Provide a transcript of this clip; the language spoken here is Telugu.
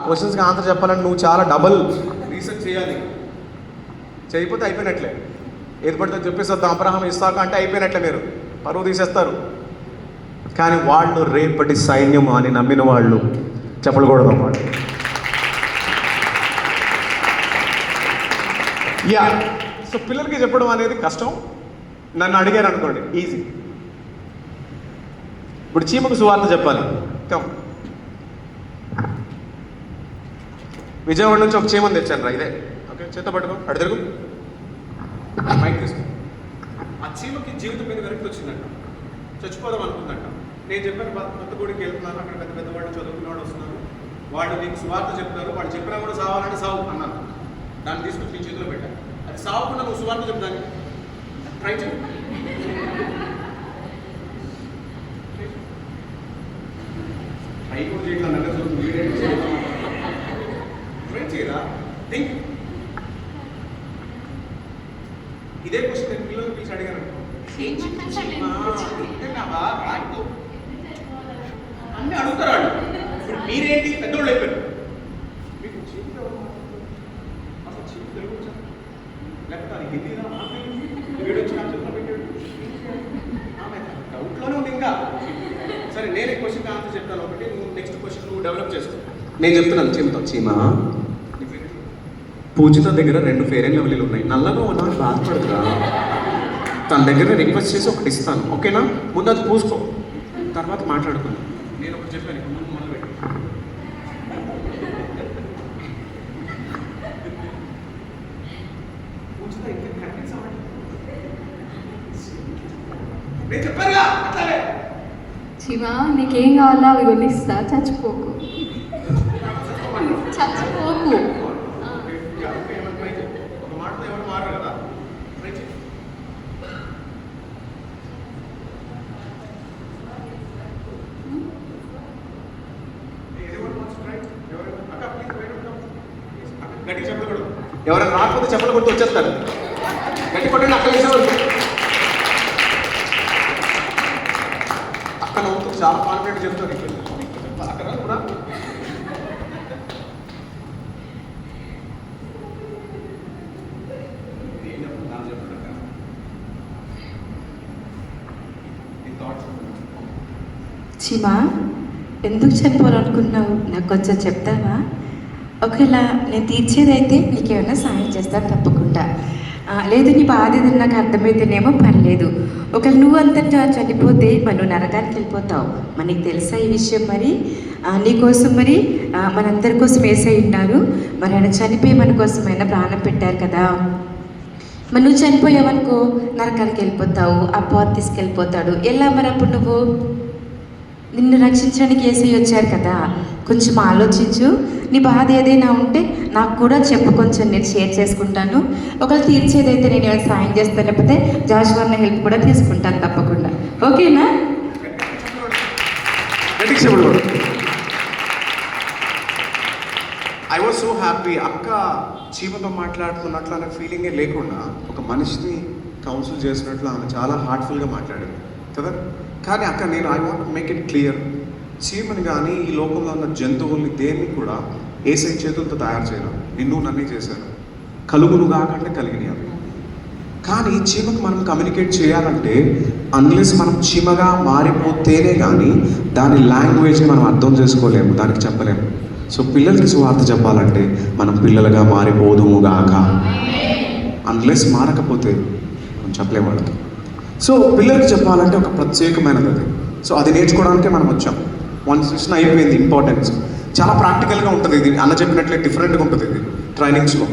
క్వశ్చన్స్కి ఆన్సర్ చెప్పాలంటే నువ్వు చాలా డబల్ రీసెర్చ్ చేయాలి. చేయకపోతే అయిపోయినట్లే. ఏది పడితే చెప్పేసేద్దాం అబ్రహాం ఇస్సాకు అంటే అయిపోయినట్లే, మీరు పరువు తీసేస్తారు. కానీ వాళ్ళు రేపటి సైన్యం అని నమ్మిన వాళ్ళు చెప్పకూడదు అన్నమాట. యా, సో పిల్లలకి చెప్పడం అనేది కష్టం. నన్ను అడిగారు అనుకోండి ఈజీ. ఇప్పుడు చీమకు సువార్త చెప్పాలి. కమ్, విజయవాడ నుంచి ఒక చీమని తెచ్చాను రా, ఇదే. ఓకే, చేత పట్టుకో, అడు తిరుగు, మైక్ తీసుకో. ఆ చీమకి జీవితం మీద వెనక్కి వచ్చిందంట, చచ్చిపోదాం అనుకుందంట. నేను చెప్పాను కొత్త గుడికి వెళ్తున్నాను, అక్కడ పెద్ద పెద్ద వాళ్ళు చదువుకున్న వాళ్ళు వస్తున్నారు, వాళ్ళు నీకు సువార్త చెప్తారు, వాళ్ళు చెప్పినా కూడా సావాలంటే సావు అన్నాను. దాన్ని తీసుకుని నీ చేతిలో పెట్టాను. అది సావకుండా నువ్వు సువార్త చెప్తాను, ట్రై చేయి. ట్రై కూడా చేయట్లా, ట్రై చేయరా, థింక్. ఇదే క్వశ్చన్ నేను పిల్లలు పిలిచి అడిగాను. అన్నీ అడుగుతారు వాళ్ళు. ఇప్పుడు మీరేంటి పెద్దోళ్ళు అయిపోయారు, మీకు అసలు చీపు తెలుగు వచ్చా, లేకపోతే అది హిందీనా వీడు వచ్చి నా చేతిలో పెట్టాడు. డౌట్లోనే ఉంది ఇంకా. సరే, నేను క్వశ్చన్ ఆన్సర్ చెప్తాను ఒకటి, నువ్వు నెక్స్ట్ క్వశ్చన్ నువ్వు డెవలప్ చేసుకో. నేను చెప్తున్నాను చీమతో, చీమా పూజిత దగ్గర 2 ఫెయిర్ అండ్ లవ్లీలు ఉన్నాయి, నల్లగా ఉన్నాను బాధపడుతురా, తన దగ్గర రిక్వెస్ట్ చేసి ఒకటి ఇస్తాను, ఓకేనా? ముందు అది పూసుకో, తర్వాత మాట్లాడుకుందాం. నేను ఒకటి చెప్పాను, ఇప్పుడు ముందు మొదలు పెట్టి. పూజిత ఇంకా కనిపించాలి, నేను చెప్పానుగా అట్లాగే. శివా, నీకేం కావాలా అవి కొనిస్తా, చచ్చిపోకు. చచ్చిపోకు. ఒక మాటతో ఎవరు మారరు కదా. గట్టి చెప్పలు కొడు, ఎవరైనా రాకపోతే చెప్పలు కొడుతూ వచ్చేస్తారు. గట్టి కొట్టండి, అక్కడ వేసేవాళ్ళు. అక్కడ అవుతుంది చాలా కాన్ఫిడెంట్ చెప్తాను. అక్కడ కూడా చీమా, ఎందుకు చనిపోవాలనుకున్నావు నాకు కొంచెం చెప్తావా? ఒకవేళ నేను తీర్చేదైతే నీకేమైనా సాయం చేస్తాను తప్పకుండా. లేదు నీ బాధ ఏదైనా నాకు అర్థమైతేనేమో పర్లేదు. ఒకవేళ నువ్వు అంతటా చనిపోతే మరి నువ్వు నరకానికి వెళ్ళిపోతావు. మనకి తెలుసా ఈ విషయం? మరి నీకోసం మరి మనందరి కోసం వేసై ఉన్నారు. మరి ఆయన చనిపోయి మన కోసమైనా ప్రాణం పెట్టారు కదా. మరి నువ్వు చనిపోయావనుకో నరకానికి వెళ్ళిపోతావు, అప్ప తీసుకెళ్ళిపోతాడు. ఎలా మరి అప్పుడు నువ్వు? నిన్ను రక్షించడానికి యేసయ్య వచ్చారు కదా. కొంచెం ఆలోచించు. నీ బాధ ఏదైనా ఉంటే నాకు కూడా చెప్పు, కొంచెం నేను షేర్ చేసుకుంటాను. ఒకవేళ తీర్చేదైతే నేను ఏమైనా సాయం చేస్తాను, లేకపోతే జాషువా హెల్ప్ కూడా తీసుకుంటాను తప్పకుండా. ఓకేనా? I was so happy. అక్క చీమతో మాట్లాడుతున్నట్లు అనే ఫీలింగే లేకుండా ఒక మనిషిని కౌన్సిల్ చేసినట్లు ఆమె చాలా హార్ట్ఫుల్గా మాట్లాడింది కదా. కానీ అక్క, నేను I want make it clear, చీమని కానీ ఈ లోకంలో ఉన్న జంతువుల్ని దేన్ని కూడా యేసయ్య చేతులతో తయారు చేయను. నిన్ను నన్నే చేశాను, కలుగును కాకంటే కలిగినాయి అవి. కానీ చీమకు మనం కమ్యూనికేట్ చేయాలంటే అన్లెస్ మనం చీమగా మారిపోతేనే కానీ దాని లాంగ్వేజ్ని మనం అర్థం చేసుకోలేము, దానికి చెప్పలేము. సో పిల్లలకి సువార్త చెప్పాలంటే మనం పిల్లలుగా మారిపోదుము గాక. అన్లెస్ మారకపోతే మనం చెప్పలేము వాళ్ళకి. సో పిల్లలకి చెప్పాలంటే ఒక ప్రత్యేకమైనది అది. సో అది నేర్చుకోవడానికే మనం వచ్చాం. 1 సెషన్ అయిపోయింది. ఇంపార్టెన్స్ చాలా ప్రాక్టికల్గా ఉంటుంది ఇది. అన్న చెప్పినట్లే డిఫరెంట్గా ఉంటుంది ఇది ట్రైనింగ్స్లో.